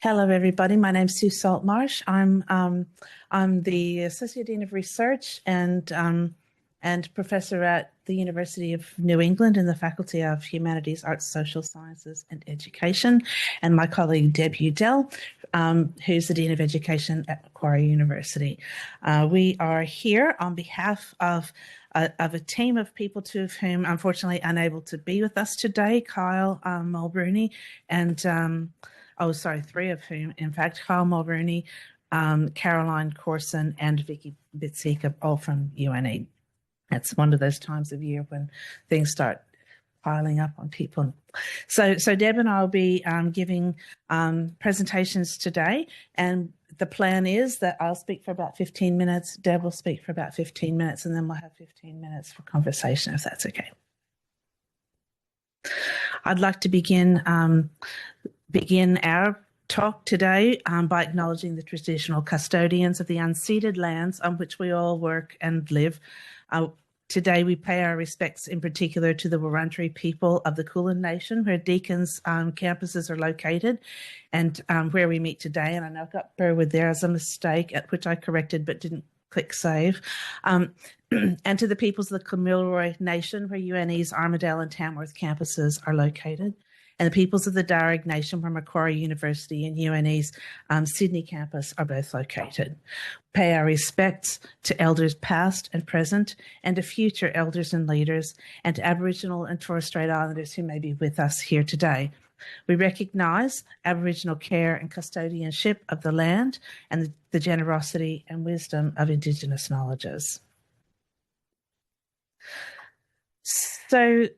Hello, everybody. My name's Sue Saltmarsh. I'm the Associate Dean of Research and professor at the University of New England in the Faculty of Humanities, Arts, Social Sciences and Education. And my colleague Deb Udell, who's the Dean of Education at Macquarie University. We are here on behalf of a team of people, two of whom unfortunately unable to be with us today, Kyle Mulrooney and three of whom, in fact, Kyle Mulrooney, Caroline Corson, and Vicky Bitsika, all from UNE. It's one of those times of year when things start piling up on people. So Deb and I will be giving presentations today, and the plan is that I'll speak for about 15 minutes, Deb will speak for about 15 minutes, and then we'll have 15 minutes for conversation, if that's okay. I'd like to begin our talk today by acknowledging the traditional custodians of the unceded lands on which we all work and live. Today we pay our respects in particular to the Wurundjeri people of the Kulin Nation, where Deacon's campuses are located and where we meet today. And I know I've got Burwood there as a mistake, at which I corrected but didn't click save. And to the peoples of the Kamilaroi Nation, where UNE's Armidale and Tamworth campuses are located, and the peoples of the Darug Nation, where Macquarie University and UNE's Sydney campus are both located. Pay our respects to elders past and present, and to future elders and leaders, and to Aboriginal and Torres Strait Islanders who may be with us here today. We recognise Aboriginal care and custodianship of the land and the generosity and wisdom of Indigenous knowledges. So,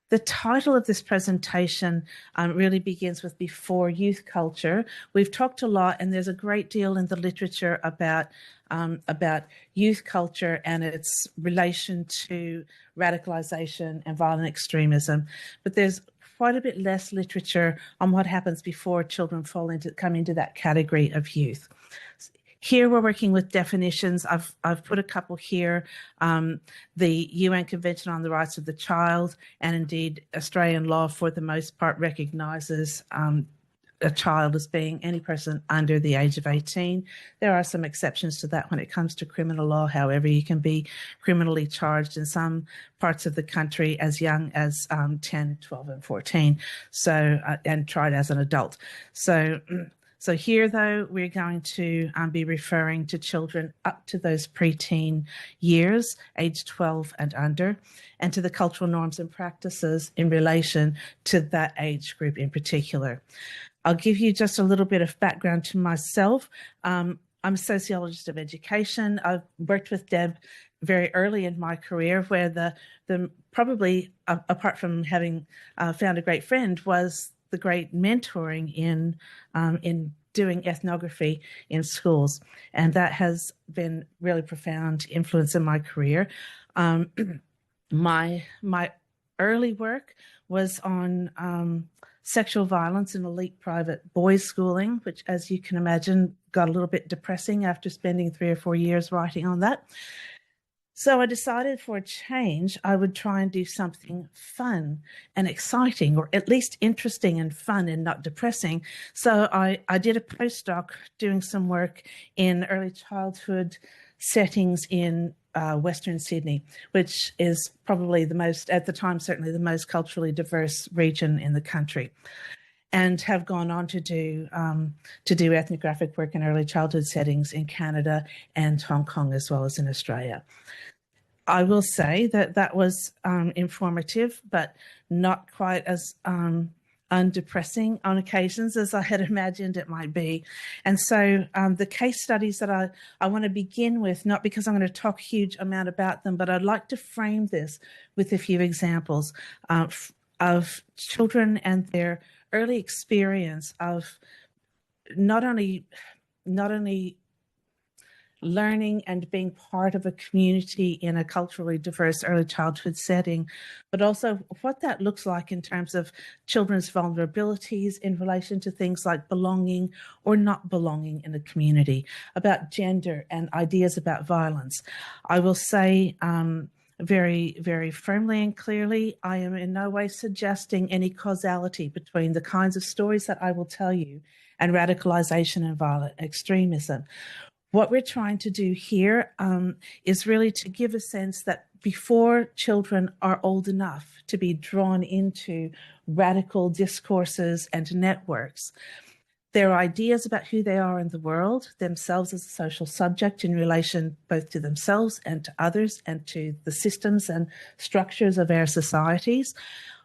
the title of this presentation really begins with Before Youth Culture. We've talked a lot, and there's a great deal in the literature about youth culture and its relation to radicalisation and violent extremism. But there's quite a bit less literature on what happens before children come into that category of youth. Here we're working with definitions. I've put a couple here. The UN Convention on the Rights of the Child, and indeed Australian law for the most part recognises a child as being any person under the age of 18. There are some exceptions to that when it comes to criminal law. However, you can be criminally charged in some parts of the country as young as 10, 12 and 14, and tried as an adult. So here, though, we're going to be referring to children up to those preteen years, age 12 and under, and to the cultural norms and practices in relation to that age group in particular. I'll give you just a little bit of background to myself. I'm a sociologist of education. I've worked with Deb very early in my career, where the probably, apart from having found a great friend, was the great mentoring in doing ethnography in schools, and that has been really profound influence in my career. My early work was on sexual violence in elite private boys' schooling, which, as you can imagine, got a little bit depressing after spending 3 or 4 years writing on that. So I decided for a change, I would try and do something fun and exciting, or at least interesting and fun and not depressing. So I did a postdoc doing some work in early childhood settings in Western Sydney, which is probably the most, at the time, certainly the most culturally diverse region in the country, and have gone on to do ethnographic work in early childhood settings in Canada and Hong Kong, as well as in Australia. I will say that was informative, but not quite as undepressing on occasions as I had imagined it might be. And so the case studies that I want to begin with, not because I'm going to talk a huge amount about them, but I'd like to frame this with a few examples of children and their early experience of not only learning and being part of a community in a culturally diverse early childhood setting, but also what that looks like in terms of children's vulnerabilities in relation to things like belonging or not belonging in a community, about gender and ideas about violence. I will say very, very firmly and clearly, I am in no way suggesting any causality between the kinds of stories that I will tell you and radicalization and violent extremism. What we're trying to do here is really to give a sense that before children are old enough to be drawn into radical discourses and networks, their ideas about who they are in the world, themselves as a social subject in relation both to themselves and to others and to the systems and structures of our societies,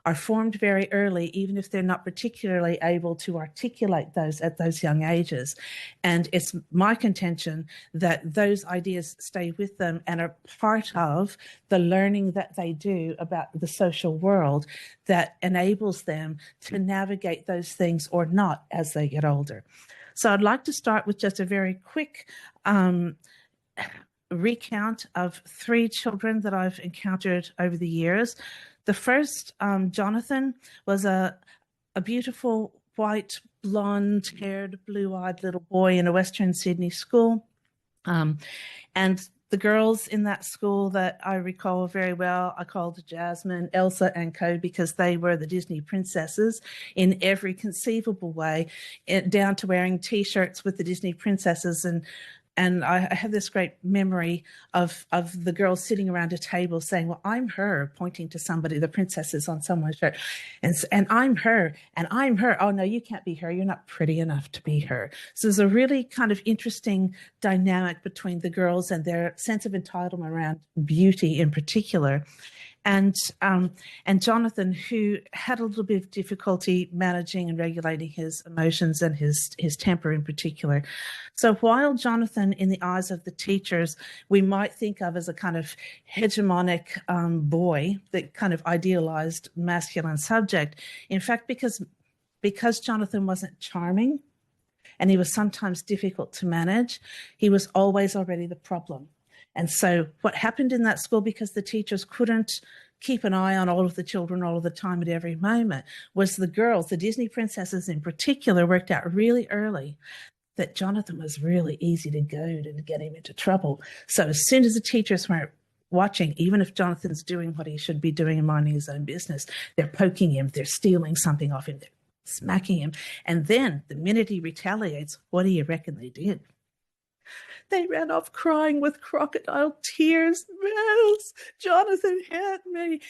are formed very early, even if they're not particularly able to articulate those at those young ages. And it's my contention that those ideas stay with them and are part of the learning that they do about the social world that enables them to navigate those things or not as they get older. So I'd like to start with just a very quick recount of 3 children that I've encountered over the years. The first, Jonathan, was a beautiful white, blonde-haired, blue-eyed little boy in a Western Sydney school. And the girls in that school that I recall very well, I called Jasmine, Elsa, and Co because they were the Disney princesses in every conceivable way, down to wearing T-shirts with the Disney princesses. And I have this great memory of the girls sitting around a table saying, well, I'm her, pointing to somebody, the princesses on someone's shirt. And I'm her, and I'm her. Oh, no, you can't be her. You're not pretty enough to be her. So there's a really kind of interesting dynamic between the girls and their sense of entitlement around beauty in particular. And Jonathan, who had a little bit of difficulty managing and regulating his emotions and his temper in particular. So while Jonathan, in the eyes of the teachers, we might think of as a kind of hegemonic boy, that kind of idealized masculine subject, in fact, because Jonathan wasn't charming and he was sometimes difficult to manage, he was always already the problem. And so what happened in that school, because the teachers couldn't keep an eye on all of the children all of the time at every moment, was the girls, the Disney princesses in particular, worked out really early that Jonathan was really easy to goad and get him into trouble. So as soon as the teachers weren't watching, even if Jonathan's doing what he should be doing and minding his own business, they're poking him, they're stealing something off him, they're smacking him. And then the minute he retaliates, what do you reckon they did? They ran off crying with crocodile tears. Mouse, Jonathan hit me.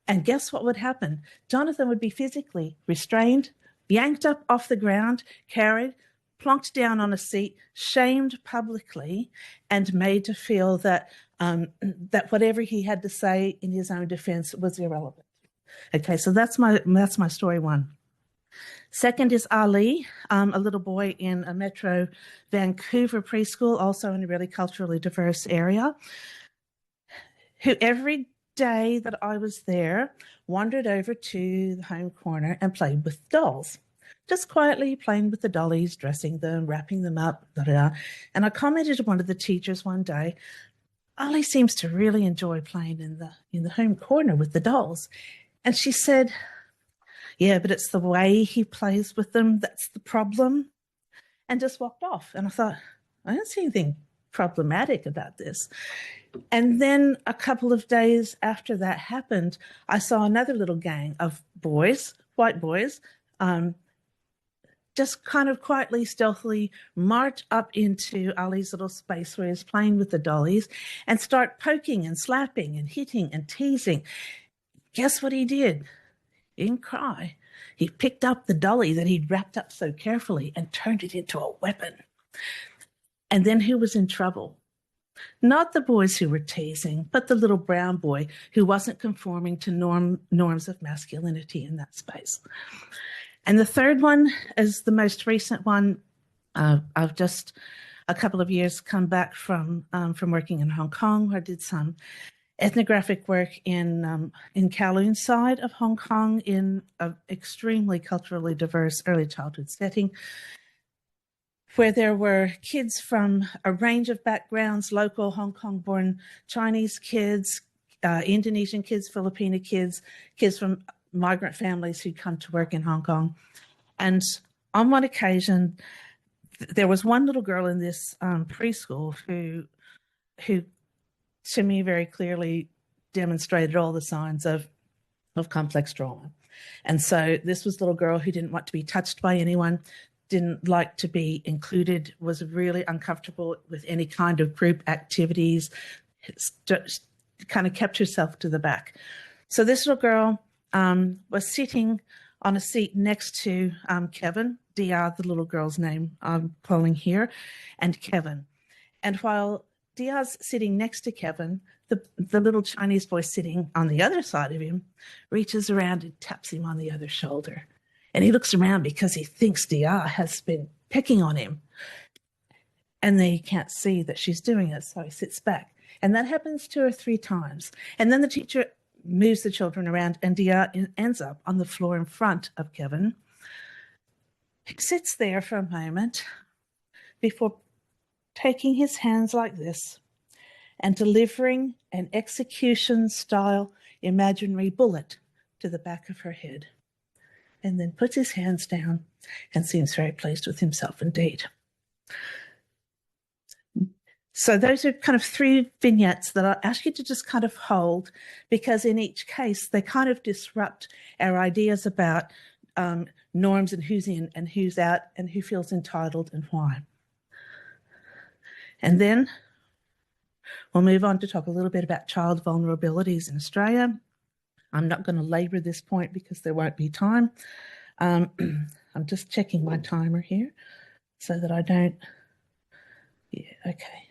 And guess what would happen? Jonathan would be physically restrained, yanked up off the ground, carried, plonked down on a seat, shamed publicly, and made to feel that that whatever he had to say in his own defense was irrelevant. Okay, so that's my story 1. Second is Ali, a little boy in a Metro Vancouver preschool, also in a really culturally diverse area, who every day that I was there wandered over to the home corner and played with dolls. Just quietly playing with the dollies, dressing them, wrapping them up, And I commented to one of the teachers one day, Ali seems to really enjoy playing in the home corner with the dolls. And she said, yeah, but it's the way he plays with them that's the problem, and just walked off. And I thought, I don't see anything problematic about this. And then a couple of days after that happened, I saw another little gang of boys, white boys, just kind of quietly, stealthily march up into Ali's little space where he's playing with the dollies and start poking and slapping and hitting and teasing. Guess what he did? He didn't cry. He picked up the dolly that he'd wrapped up so carefully and turned it into a weapon. And then who was in trouble? Not the boys who were teasing, but the little brown boy who wasn't conforming to norms of masculinity in that space. And the third one is the most recent one. I've just a couple of years come back from working in Hong Kong, where I did some ethnographic work in Kowloon side of Hong Kong in an extremely culturally diverse early childhood setting, where there were kids from a range of backgrounds, local Hong Kong-born Chinese kids, Indonesian kids, Filipino kids, kids from migrant families who'd come to work in Hong Kong. And on one occasion, there was one little girl in this preschool who to me very clearly demonstrated all the signs of complex trauma. And so this was a little girl who didn't want to be touched by anyone, didn't like to be included, was really uncomfortable with any kind of group activities, kind of kept herself to the back. So this little girl was sitting on a seat next to Kevin, Dia, the little girl's name I'm calling here, and Kevin. And while Dia's sitting next to Kevin, the little Chinese boy sitting on the other side of him reaches around and taps him on the other shoulder. And he looks around because he thinks Dia has been picking on him. And then he can't see that she's doing it, so he sits back. And that happens 2 or 3 times. And then the teacher moves the children around, and Dia ends up on the floor in front of Kevin. He sits there for a moment before taking his hands like this and delivering an execution-style imaginary bullet to the back of her head, and then puts his hands down and seems very pleased with himself indeed. So those are kind of 3 vignettes that I ask you to just kind of hold, because in each case, they kind of disrupt our ideas about norms and who's in and who's out and who feels entitled and why. And then we'll move on to talk a little bit about child vulnerabilities in Australia. I'm not going to labour this point because there won't be time. I'm just checking my timer here so that I don't. Yeah, okay.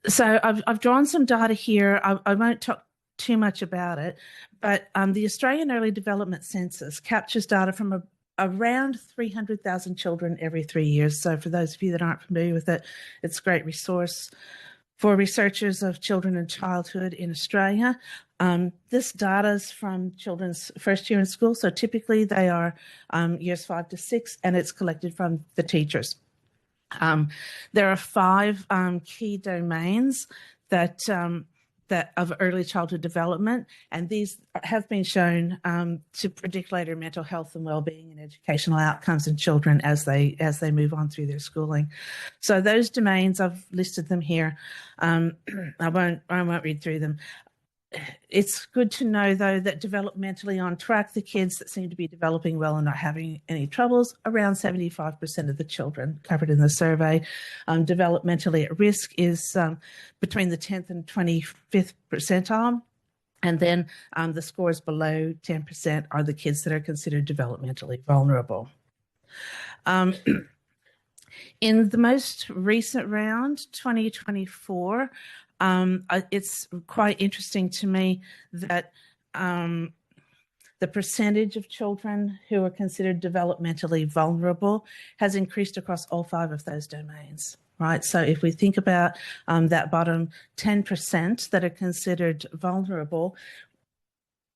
So I've drawn some data here. I won't talk too much about it, but the Australian Early Development Census captures data from around 300,000 children every 3 years. So for those of you that aren't familiar with it, it's a great resource for researchers of children and childhood in Australia. This data is from children's first year in school. So typically they are years 5 to 6, and it's collected from the teachers. There are 5 key domains that of early childhood development, and these have been shown to predict later mental health and well-being and educational outcomes in children as they move on through their schooling. So those domains, I've listed them here. I won't read through them. It's good to know, though, that developmentally on track, the kids that seem to be developing well and not having any troubles, around 75% of the children covered in the survey. Developmentally at risk is between the 10th and 25th percentile. And then the scores below 10% are the kids that are considered developmentally vulnerable. In the most recent round, 2024, it's quite interesting to me that the percentage of children who are considered developmentally vulnerable has increased across all 5 of those domains, right? So if we think about that bottom 10% that are considered vulnerable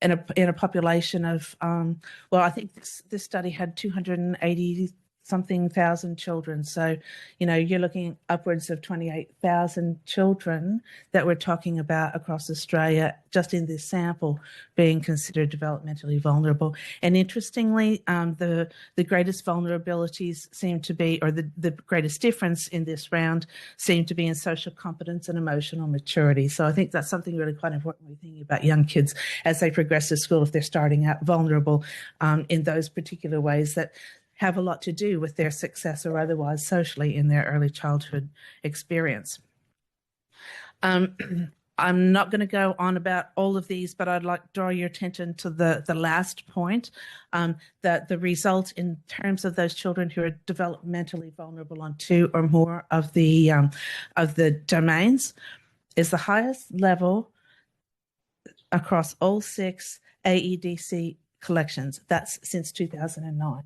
in a population of, well, I think this study had 280 something thousand children. So, you know, you're looking upwards of 28,000 children that we're talking about across Australia, just in this sample, being considered developmentally vulnerable. And interestingly, the greatest vulnerabilities seem to be, or the greatest difference in this round seem to be in social competence and emotional maturity. So I think that's something really quite important when we're thinking about young kids as they progress to school, if they're starting out vulnerable in those particular ways that have a lot to do with their success or otherwise socially in their early childhood experience. I'm not going to go on about all of these, but I'd like to draw your attention to the last point, that the result in terms of those children who are developmentally vulnerable on 2 or more of the domains is the highest level across all 6 AEDC collections. That's since 2009.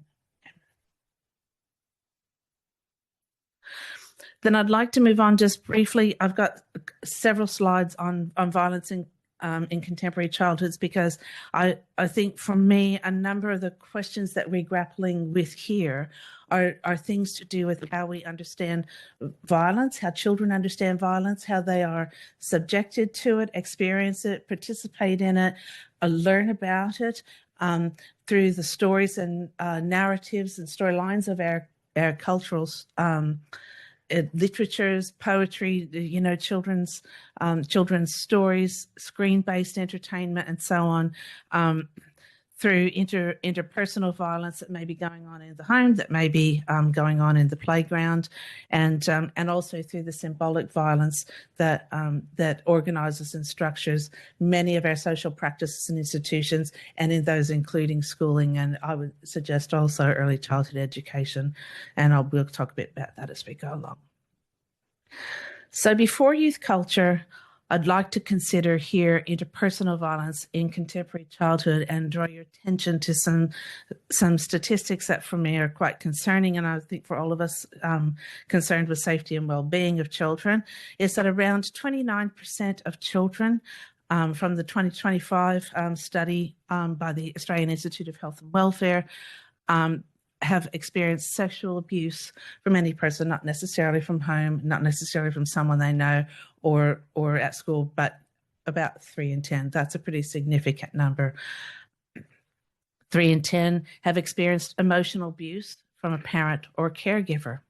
Then I'd like to move on just briefly. I've got several slides on violence in contemporary childhoods, because I think for me, a number of the questions that we're grappling with here are things to do with how we understand violence, how children understand violence, how they are subjected to it, experience it, participate in it, learn about it through the stories and narratives and storylines of our cultural literatures, poetry, children's stories, screen-based entertainment, and so on. Through interpersonal violence that may be going on in the home, that may be going on in the playground, and also through the symbolic violence that organises and structures many of our social practices and institutions, and in those including schooling, and I would suggest also early childhood education, and we'll talk a bit about that as we go along. So before youth culture, I'd like to consider here interpersonal violence in contemporary childhood and draw your attention to some statistics that for me are quite concerning, and I think for all of us concerned with safety and well-being of children, is that around 29% of children from the 2025 study by the Australian Institute of Health and Welfare have experienced sexual abuse from any person, not necessarily from home, not necessarily from someone they know or at school, but about 3 in 10. That's a pretty significant number. 3 in 10 have experienced emotional abuse from a parent or caregiver.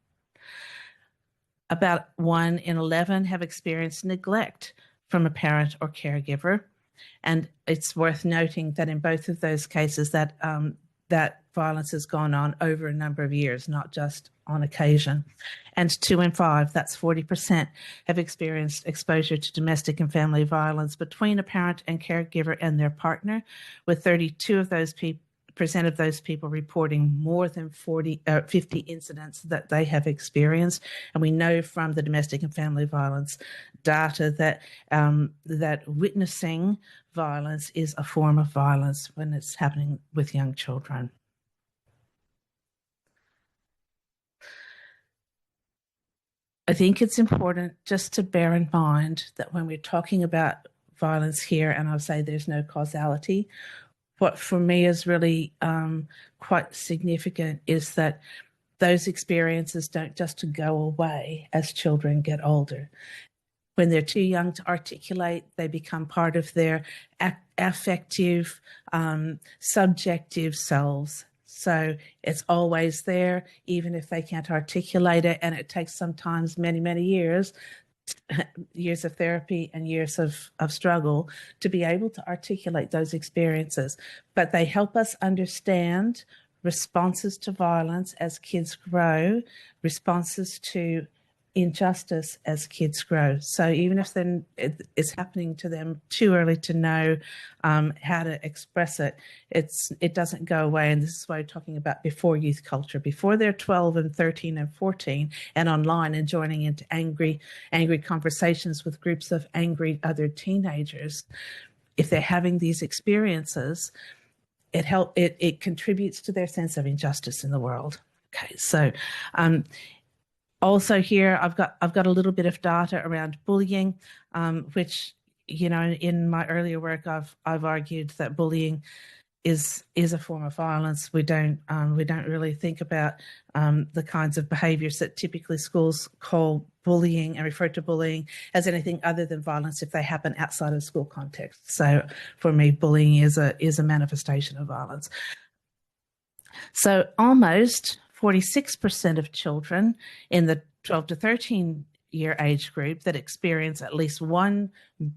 About 1 in 11 have experienced neglect from a parent or caregiver. And it's worth noting that in both of those cases that violence has gone on over a number of years, not just on occasion. And 2 in 5, that's 40%, have experienced exposure to domestic and family violence between a parent and caregiver and their partner, with 32% of those people reporting more than 50 incidents that they have experienced. And we know from the domestic and family violence data that witnessing violence is a form of violence when it's happening with young children. I think it's important just to bear in mind that when we're talking about violence here, and I'll say there's no causality, what for me is really quite significant is that those experiences don't just go away as children get older. When they're too young to articulate, they become part of their affective, subjective selves. So it's always there, even if they can't articulate it, and it takes sometimes many, many years of therapy and years of struggle to be able to articulate those experiences. But they help us understand responses to violence as kids grow, responses to injustice as kids grow. So even if then it's happening to them too early to know how to express it, it doesn't go away. And this is why we're talking about before youth culture, before they're 12 and 13 and 14 and online and joining into angry conversations with groups of angry other teenagers. If they're having these experiences, it contributes to their sense of injustice in the world. Okay, so also here, I've got a little bit of data around bullying, which, in my earlier work, I've argued that bullying is a form of violence. We don't really think about the kinds of behaviours that typically schools call bullying and refer to bullying as anything other than violence if they happen outside of school context. So for me, bullying is a manifestation of violence. So almost 46% of children in the 12 to 13 year age group that experience at least one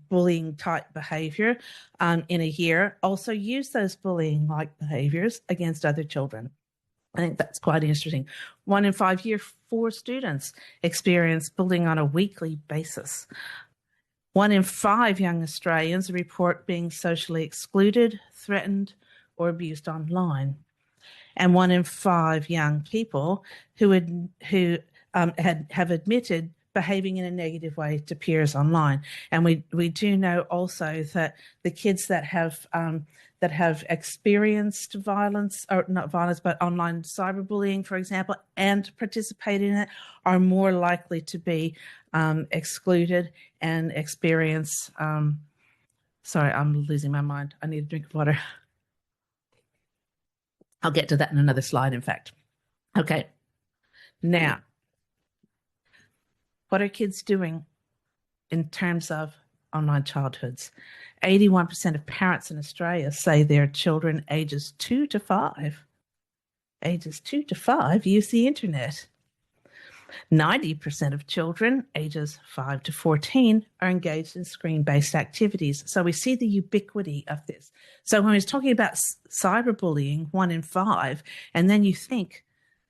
bullying type behaviour in a year also use those bullying like behaviours against other children. I think that's quite interesting. 1 in 5 year 4 students experience bullying on a weekly basis. 1 in 5 young Australians report being socially excluded, threatened, or abused online. And 1 in 5 young people who have admitted behaving in a negative way to peers online. And we do know also that the kids that have experienced violence, or not violence, but online cyberbullying, for example, and participate in it, are more likely to be excluded and experience. Sorry, I'm losing my mind. I need a drink of water. I'll get to that in another slide, in fact. Okay. Now, what are kids doing in terms of online childhoods? 81% of parents in Australia say their children ages 2 to 5 use the internet. 90% of children ages 5 to 14 are engaged in screen-based activities. So we see the ubiquity of this. So when we're talking about cyberbullying, 1 in 5, and then you think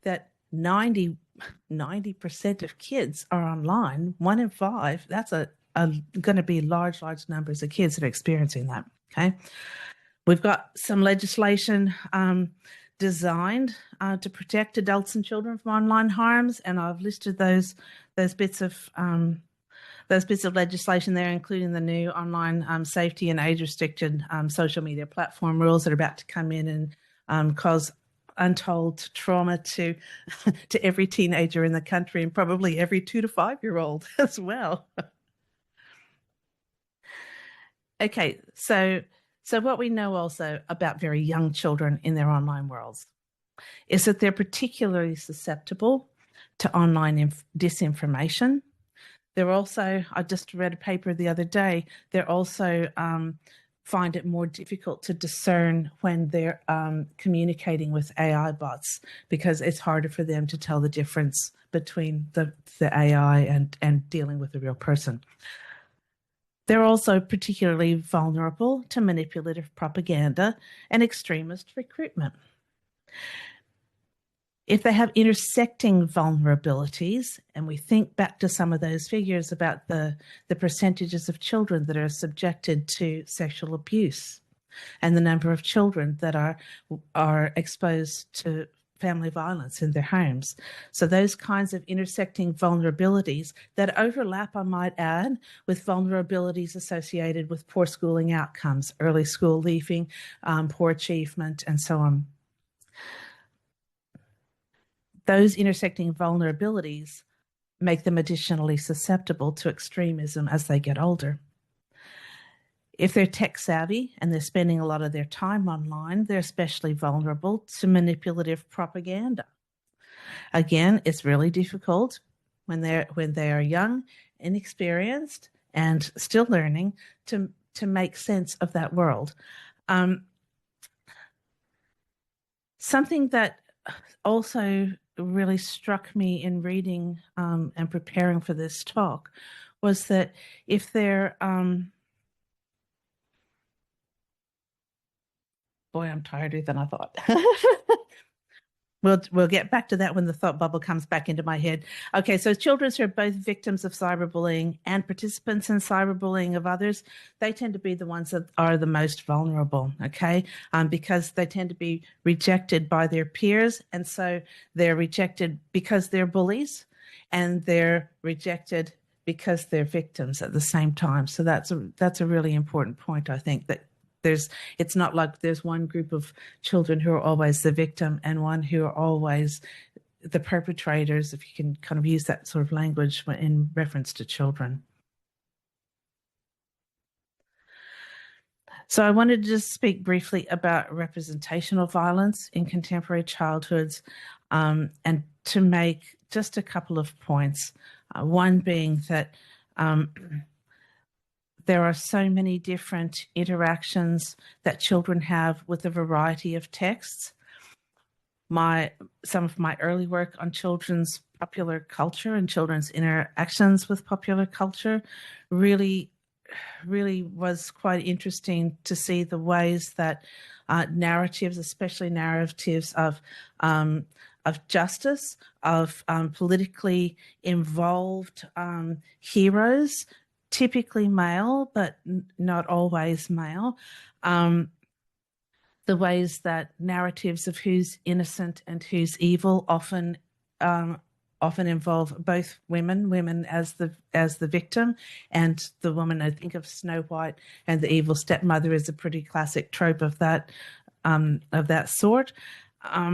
that 90% of kids are online, 1 in 5, that's going to be large numbers of kids that are experiencing that. Okay. We've got some legislation designed to protect adults and children from online harms, and I've listed those bits of legislation there, including the new online safety and age-restricted social media platform rules that are about to come in and cause untold trauma to every teenager in the country, and probably every 2 to 5-year-old as well. Okay, so what we know also about very young children in their online worlds is that they're particularly susceptible to online disinformation. They're also, I just read a paper the other day, they're also find it more difficult to discern when they're communicating with AI bots, because it's harder for them to tell the difference between the AI and dealing with a real person. They're also particularly vulnerable to manipulative propaganda and extremist recruitment. If they have intersecting vulnerabilities, and we think back to some of those figures about the percentages of children that are subjected to sexual abuse and the number of children that are exposed to family violence in their homes. So those kinds of intersecting vulnerabilities that overlap, I might add, with vulnerabilities associated with poor schooling outcomes, early school leaving, poor achievement, and so on. Those intersecting vulnerabilities make them additionally susceptible to extremism as they get older. If they're tech savvy and they're spending a lot of their time online, they're especially vulnerable to manipulative propaganda. Again, it's really difficult when they are young, inexperienced, and still learning to make sense of that world. Something that also really struck me in reading and preparing for this talk was that if they're boy, I'm tireder than I thought. We'll get back to that when the thought bubble comes back into my head. Okay, so children who are both victims of cyberbullying and participants in cyberbullying of others, they tend to be the ones that are the most vulnerable, okay, because they tend to be rejected by their peers, and so they're rejected because they're bullies, and they're rejected because they're victims at the same time. So that's a really important point, I think, that it's not like there's one group of children who are always the victim and one who are always the perpetrators, if you can kind of use that sort of language in reference to children. So I wanted to just speak briefly about representational violence in contemporary childhoods, and to make just a couple of points. One being that there are so many different interactions that children have with a variety of texts. Some of my early work on children's popular culture and children's interactions with popular culture really was quite interesting to see the ways that narratives, especially narratives of justice, of politically involved heroes, typically male, but not always male, the ways that narratives of who's innocent and who's evil often involve both women as the victim, and the woman. I think of Snow White and the evil stepmother is a pretty classic trope of that sort.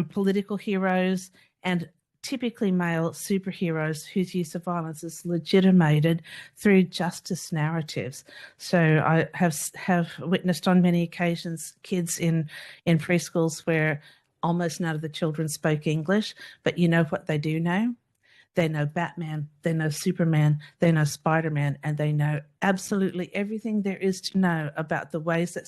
Political heroes and typically male superheroes whose use of violence is legitimated through justice narratives. So I have witnessed on many occasions kids in preschools where almost none of the children spoke English, but you know what they do know? They know Batman, they know Superman, they know Spider-Man, and they know absolutely everything there is to know about the ways that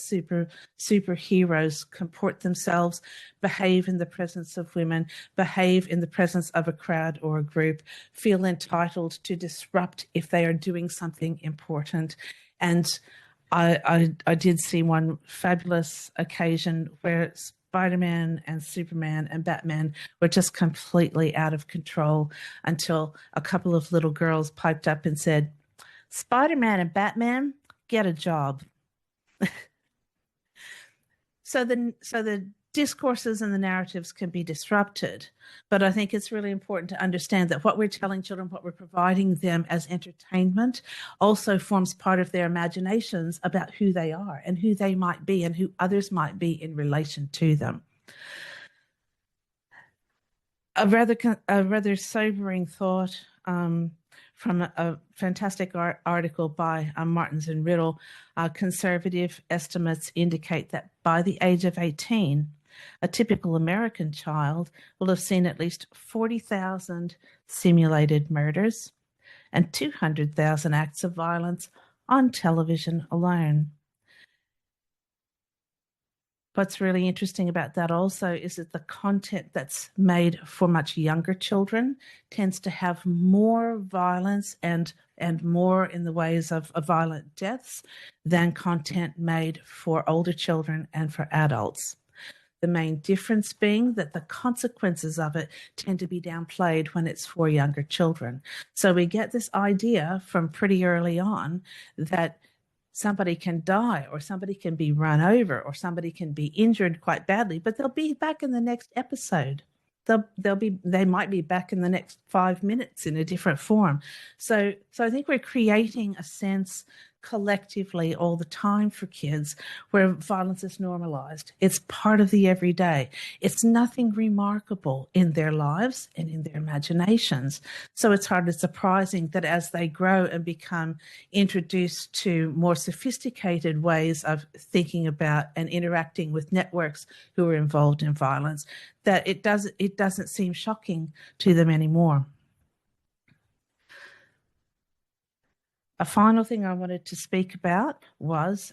superheroes comport themselves, behave in the presence of women, behave in the presence of a crowd or a group, feel entitled to disrupt if they are doing something important. And I did see one fabulous occasion where Spider-Man and Superman and Batman were just completely out of control until a couple of little girls piped up and said, Spider-Man and Batman, get a job. So the discourses and the narratives can be disrupted, but I think it's really important to understand that what we're telling children, what we're providing them as entertainment, also forms part of their imaginations about who they are and who they might be and who others might be in relation to them. A rather sobering thought from a fantastic article by Martins and Riddle. Conservative estimates indicate that by the age of 18, a typical American child will have seen at least 40,000 simulated murders and 200,000 acts of violence on television alone. What's really interesting about that also is that the content that's made for much younger children tends to have more violence and more in the ways of violent deaths than content made for older children and for adults. The main difference being that the consequences of it tend to be downplayed when it's for younger children. So we get this idea from pretty early on that somebody can die or somebody can be run over or somebody can be injured quite badly, but they'll be back in the next episode. They might be back in the next 5 minutes in a different form. So I think we're creating a sense collectively all the time for kids where violence is normalized. It's part of the everyday. It's nothing remarkable in their lives and in their imaginations. So it's hardly surprising that as they grow and become introduced to more sophisticated ways of thinking about and interacting with networks who are involved in violence, that it doesn't seem shocking to them anymore. A final thing I wanted to speak about was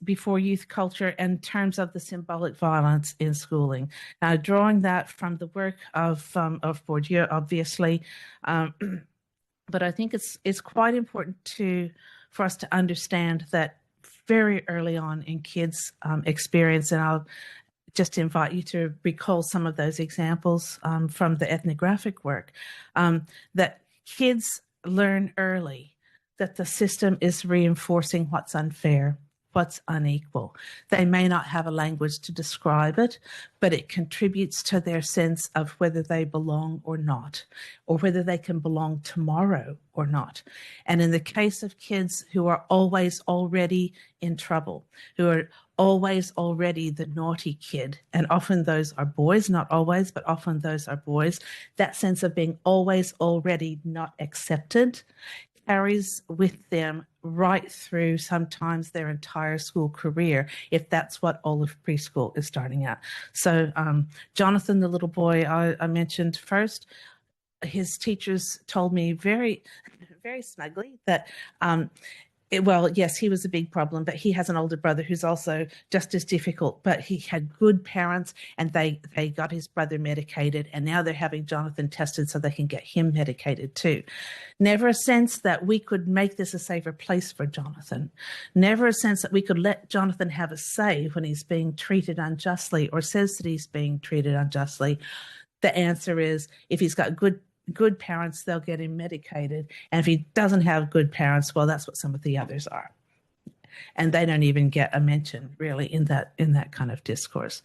before youth culture in terms of the symbolic violence in schooling. Now, drawing that from the work of Bourdieu, obviously, but I think it's quite important for us to understand that very early on in kids' experience, and I'll just invite you to recall some of those examples from the ethnographic work, that kids learn early that the system is reinforcing what's unfair, what's unequal. They may not have a language to describe it, but it contributes to their sense of whether they belong or not, or whether they can belong tomorrow or not. And in the case of kids who are always already in trouble, who are always already the naughty kid, and often those are boys, not always, but often those are boys, that sense of being always already not accepted carries with them right through sometimes their entire school career, if that's what all of preschool is starting at. So Jonathan, the little boy I mentioned first, his teachers told me very, very smugly that well, yes, he was a big problem, but he has an older brother who's also just as difficult, but he had good parents and they got his brother medicated, and now they're having Jonathan tested so they can get him medicated too. Never a sense that we could make this a safer place for Jonathan. Never a sense that we could let Jonathan have a say when he's being treated unjustly or says that he's being treated unjustly. The answer is, if he's got good parents, they'll get him medicated. And if he doesn't have good parents, well, that's what some of the others are. And they don't even get a mention really in that kind of discourse.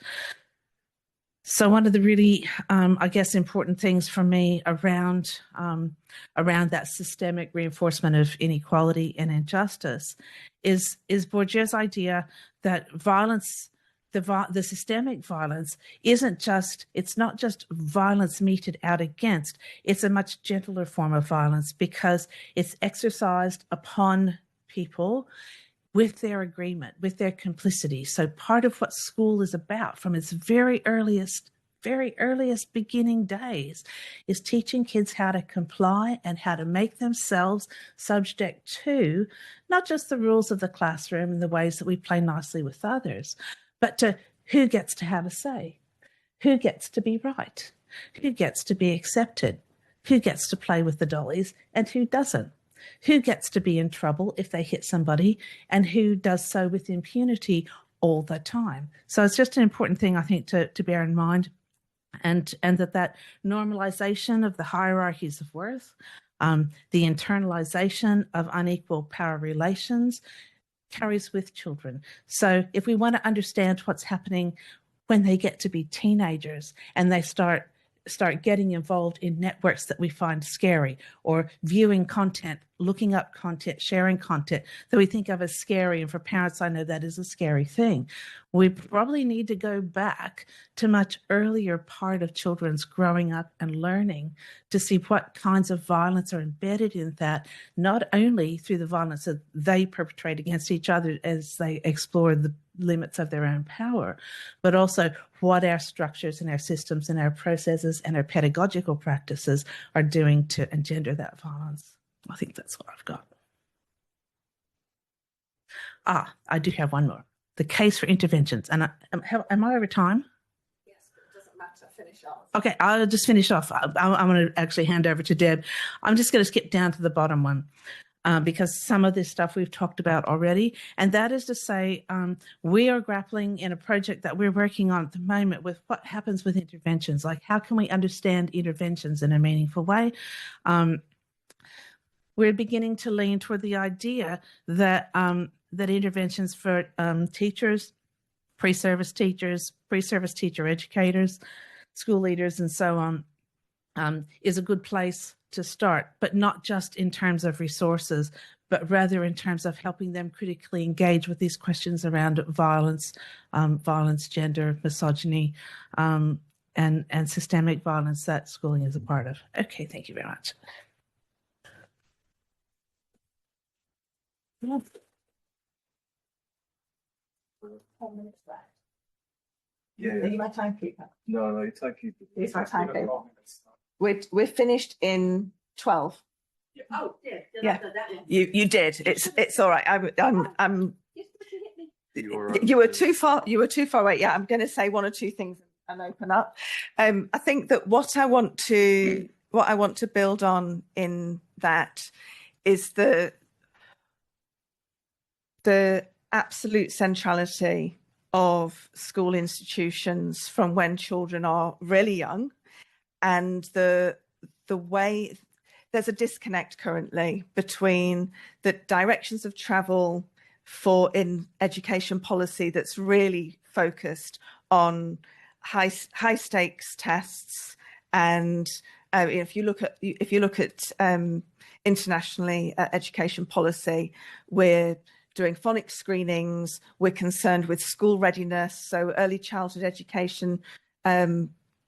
So one of the really, I guess, important things for me around that systemic reinforcement of inequality and injustice is Bourdieu's idea that violence, the systemic violence, it's not just violence meted out against, it's a much gentler form of violence because it's exercised upon people with their agreement, with their complicity. So part of what school is about from its very earliest very earliest beginning days, is teaching kids how to comply and how to make themselves subject to not just the rules of the classroom and the ways that we play nicely with others, but to who gets to have a say, who gets to be right, who gets to be accepted, who gets to play with the dollies and who doesn't, who gets to be in trouble if they hit somebody and who does so with impunity all the time. So it's just an important thing, I think, to bear in mind, and that normalization of the hierarchies of worth, the internalization of unequal power relations carries with children. So if we want to understand what's happening when they get to be teenagers and they start getting involved in networks that we find scary, or viewing content, looking up content, sharing content that we think of as scary, and for parents I know that is a scary thing, we probably need to go back to much earlier part of children's growing up and learning to see what kinds of violence are embedded in that, not only through the violence that they perpetrate against each other as they explore the limits of their own power, but also what our structures and our systems and our processes and our pedagogical practices are doing to engender that violence. I think that's what I've got. I do have one more. The case for interventions. And am I over time? Yes, but it doesn't matter. Finish off. Okay, I'll just finish off. I'm going to actually hand over to Deb. I'm just going to skip down to the bottom one. Because some of this stuff we've talked about already. And that is to say, we are grappling in a project that we're working on at the moment with what happens with interventions. Like, how can we understand interventions in a meaningful way? We're beginning to lean toward the idea that that interventions for teachers, pre-service teachers, pre-service teacher educators, school leaders, and so on, is a good place to start, but not just in terms of resources, but rather in terms of helping them critically engage with these questions around violence, gender, misogyny, and systemic violence that schooling is a part of. Okay, thank you very much. Yeah. 4 minutes left. Yeah. Are you my timekeeper? No, thank you. Here's my timekeeper. We're finished in 12. Yeah. Oh, Yeah. You did. It's all right. I'm. You were too far. You were too far away. Yeah, I'm going to say one or two things and open up. I think that what I want to build on in that is the absolute centrality of school institutions from when children are really young, and the way there's a disconnect currently between the directions of travel in education policy that's really focused on high stakes tests, and if you look at internationally education policy, we're doing phonics screenings, we're concerned with school readiness, so early childhood education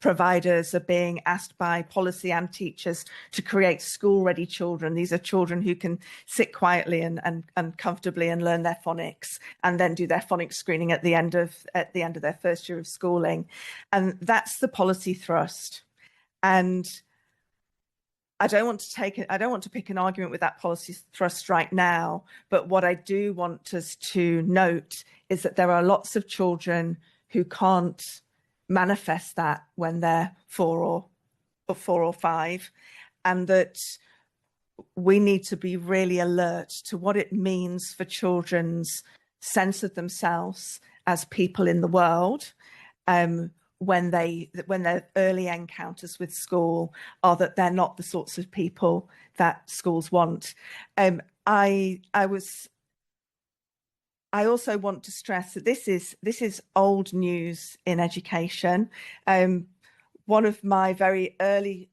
providers are being asked by policy and teachers to create school-ready children. These are children who can sit quietly and comfortably and learn their phonics, and then do their phonics screening at the end of their first year of schooling. And that's the policy thrust. And I don't want to pick an argument with that policy thrust right now, but what I do want us to note is that there are lots of children who can't manifest that when they're 4 or 5, and that we need to be really alert to what it means for children's sense of themselves as people in the world, when their early encounters with school are that they're not the sorts of people that schools want. I also want to stress that this is old news in education. One of my very early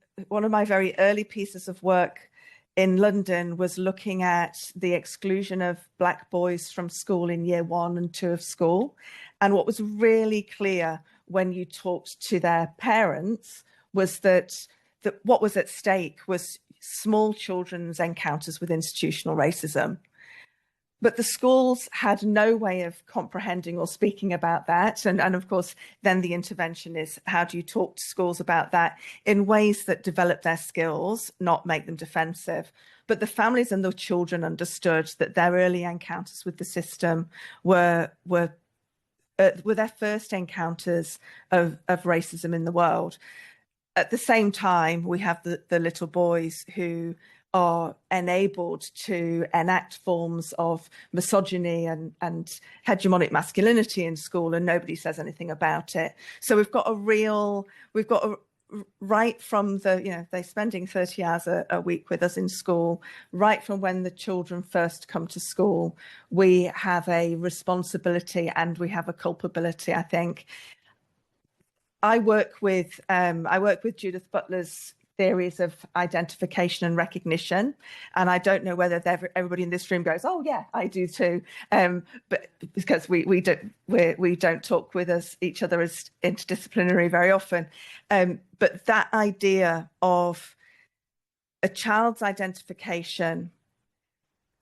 pieces of work in London was looking at the exclusion of Black boys from school in year 1 and 2 of school. And what was really clear when you talked to their parents was that what was at stake was small children's encounters with institutional racism. But the schools had no way of comprehending or speaking about that. And of course, then the intervention is, how do you talk to schools about that in ways that develop their skills, not make them defensive? But the families and the children understood that their early encounters with the system were their first encounters of racism in the world. At the same time, we have the little boys who are enabled to enact forms of misogyny and hegemonic masculinity in school, and nobody says anything about it. So we've got right from they're spending 30 hours a week with us in school, right from when the children first come to school, we have a responsibility and we have a culpability, I think. I work with Judith Butler's theories of identification and recognition, and I don't know whether everybody in this room goes, "Oh yeah, I do too," but because we don't talk with each other as interdisciplinary very often. But that idea of a child's identification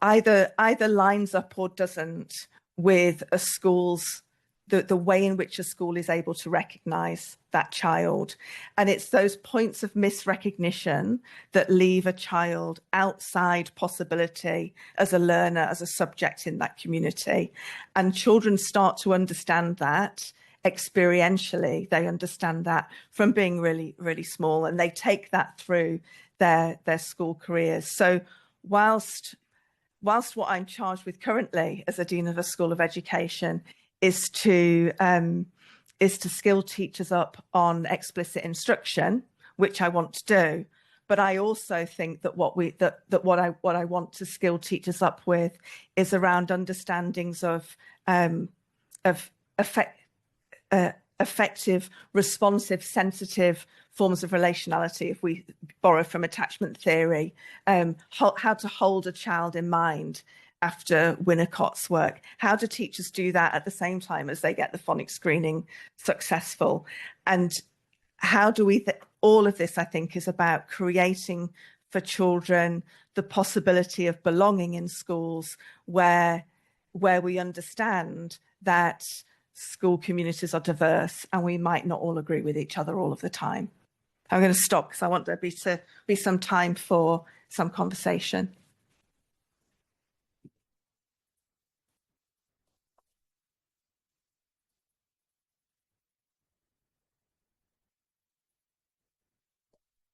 either lines up or doesn't with a school's the way in which a school is able to recognize that child. And it's those points of misrecognition that leave a child outside possibility as a learner, as a subject in that community. And children start to understand that experientially. They understand that from being really, really small, and they take that through their school careers. So whilst what I'm charged with currently as a Dean of a School of Education is to skill teachers up on explicit instruction, which I want to do. But I also think that what I want to skill teachers up with is around understandings of effective, responsive, sensitive forms of relationality, if we borrow from attachment theory, how to hold a child in mind after Winnicott's work. How do teachers do that at the same time as they get the phonics screening successful? And how do we, all of this, I think, is about creating for children the possibility of belonging in schools where we understand that school communities are diverse and we might not all agree with each other all of the time. I'm going to stop because I want there to be some time for some conversation.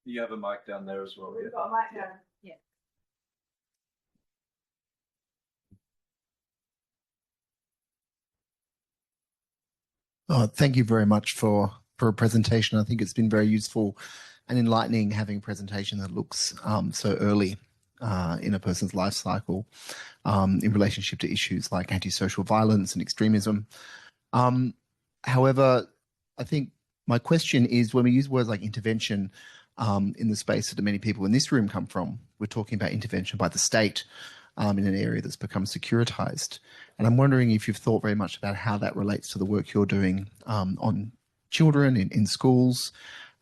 You have a mic down there as well. We've got a mic down. Yeah. Oh, thank you very much for a presentation. I think it's been very useful and enlightening having a presentation that looks so early in a person's life cycle in relationship to issues like antisocial violence and extremism. However, I think my question is, when we use words like intervention in the space that many people in this room come from, we're talking about intervention by the state in an area that's become securitized. And I'm wondering if you've thought very much about how that relates to the work you're doing on children in schools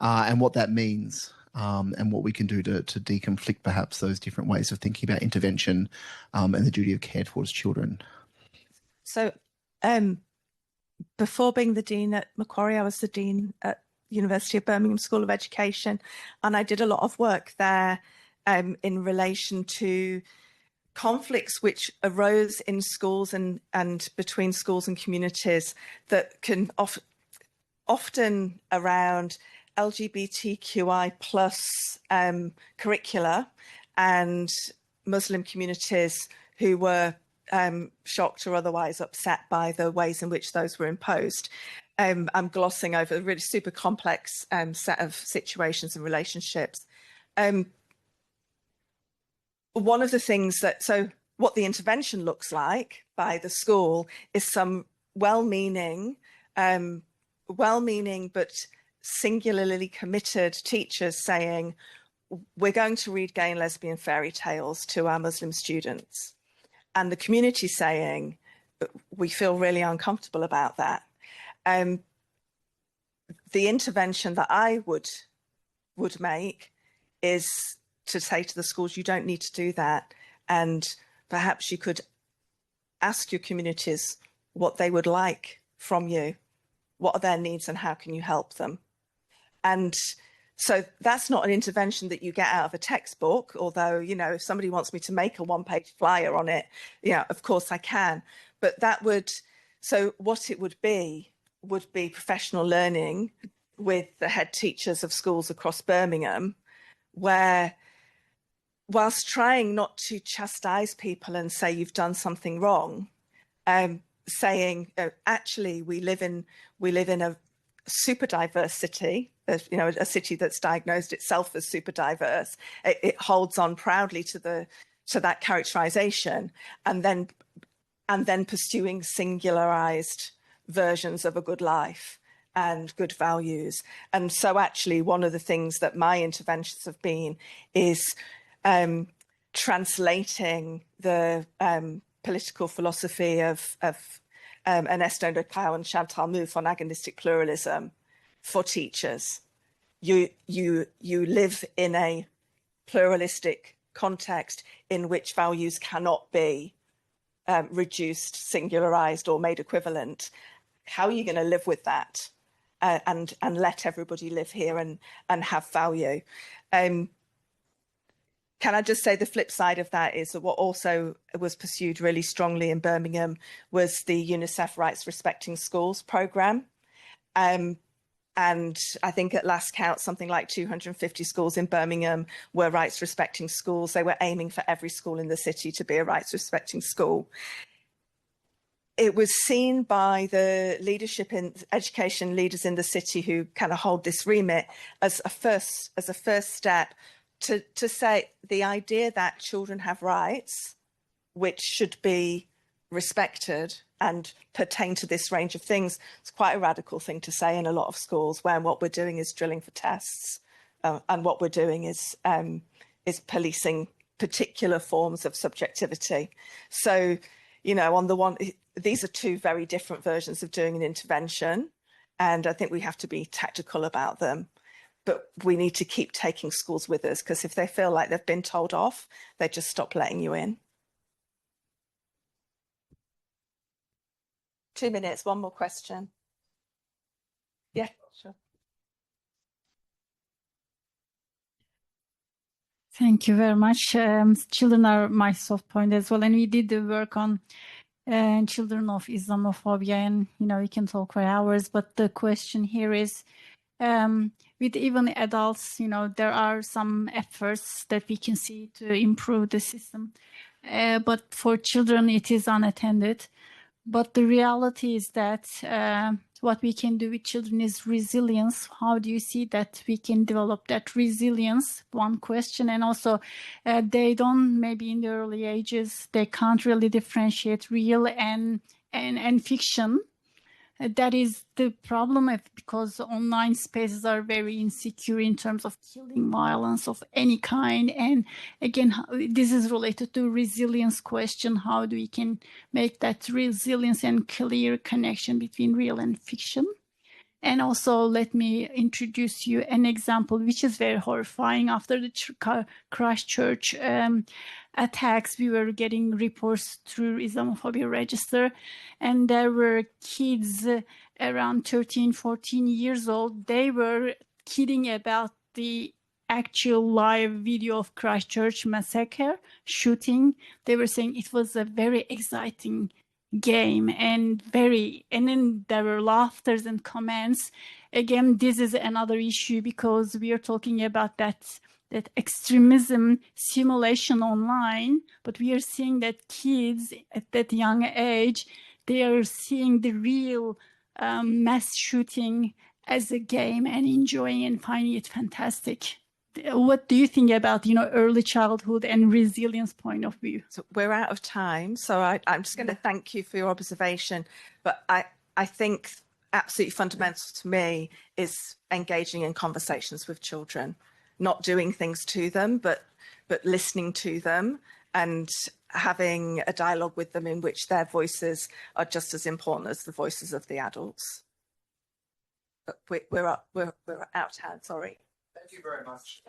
and what that means and what we can do to deconflict perhaps those different ways of thinking about intervention and the duty of care towards children. So before being the Dean at Macquarie, I was the Dean at University of Birmingham School of Education, and I did a lot of work there in relation to conflicts which arose in schools and between schools and communities that can often around LGBTQI plus curricula and Muslim communities who were shocked or otherwise upset by the ways in which those were imposed. I'm glossing over a really super complex set of situations and relationships. One of the things so what the intervention looks like by the school is some well-meaning but singularly committed teachers saying, we're going to read gay and lesbian fairy tales to our Muslim students. And the community saying, we feel really uncomfortable about that. The intervention that I would make is to say to the schools, you don't need to do that. And perhaps you could ask your communities what they would like from you. What are their needs and how can you help them? And so that's not an intervention that you get out of a textbook, although, you know, if somebody wants me to make a one-page flyer on it, yeah, of course I can. But that would, so what it would be professional learning with the head teachers of schools across Birmingham, where whilst trying not to chastise people and say you've done something wrong, saying actually we live in a super diverse city, you know, a city that's diagnosed itself as super diverse. It holds on proudly to that characterization, and then pursuing singularized versions of a good life and good values. And so actually one of the things that my interventions have been is translating the political philosophy of Ernesto de Clau and Chantal Mouffe on agonistic pluralism for teachers. You live in a pluralistic context in which values cannot be reduced, singularized, or made equivalent. How are you going to live with that and let everybody live here and have value? Can I just say the flip side of that is that what also was pursued really strongly in Birmingham was the UNICEF Rights Respecting Schools programme. And I think at last count, something like 250 schools in Birmingham were rights respecting schools. They were aiming for every school in the city to be a rights respecting school. It was seen by the leadership in education leaders in the city who kind of hold this remit as a first step to say the idea that children have rights which should be respected and pertain to this range of things. It's quite a radical thing to say in a lot of schools when what we're doing is drilling for tests and what we're doing is policing particular forms of subjectivity. So, you know, on the one, these are two very different versions of doing an intervention, and I think we have to be tactical about them. But we need to keep taking schools with us, because if they feel like they've been told off, they just stop letting you in. 2 minutes, one more question. Yeah, sure. Thank you very much. Children are my soft point as well, and we did the work on children of Islamophobia, and you know we can talk for hours. But the question here is, with even adults, you know, there are some efforts that we can see to improve the system, but for children it is unattended. But the reality is that what we can do with children is resilience. How do you see that we can develop that resilience? One question. And also they don't, maybe in the early ages, they can't really differentiate real and fiction. That is the problem, because online spaces are very insecure in terms of killing, violence of any kind. And again, this is related to resilience question. How do we can make that resilience and clear connection between real and fiction? And also, let me introduce you an example, which is very horrifying. After the Christchurch attacks, we were getting reports through Islamophobia Register, and there were kids around 13, 14 years old. They were kidding about the actual live video of Christchurch massacre shooting. They were saying it was a very exciting game, and then there were laughters and comments. Again, this is another issue, because we are talking about that extremism simulation online, but we are seeing that kids at that young age, they are seeing the real mass shooting as a game and enjoying and finding it fantastic. What do you think about, you know, early childhood and resilience point of view? So we're out of time, so I'm just going to thank you for your observation. But I think absolutely fundamental to me is engaging in conversations with children, not doing things to them, but listening to them and having a dialogue with them in which their voices are just as important as the voices of the adults. But we're out of time, sorry. Thank you very much.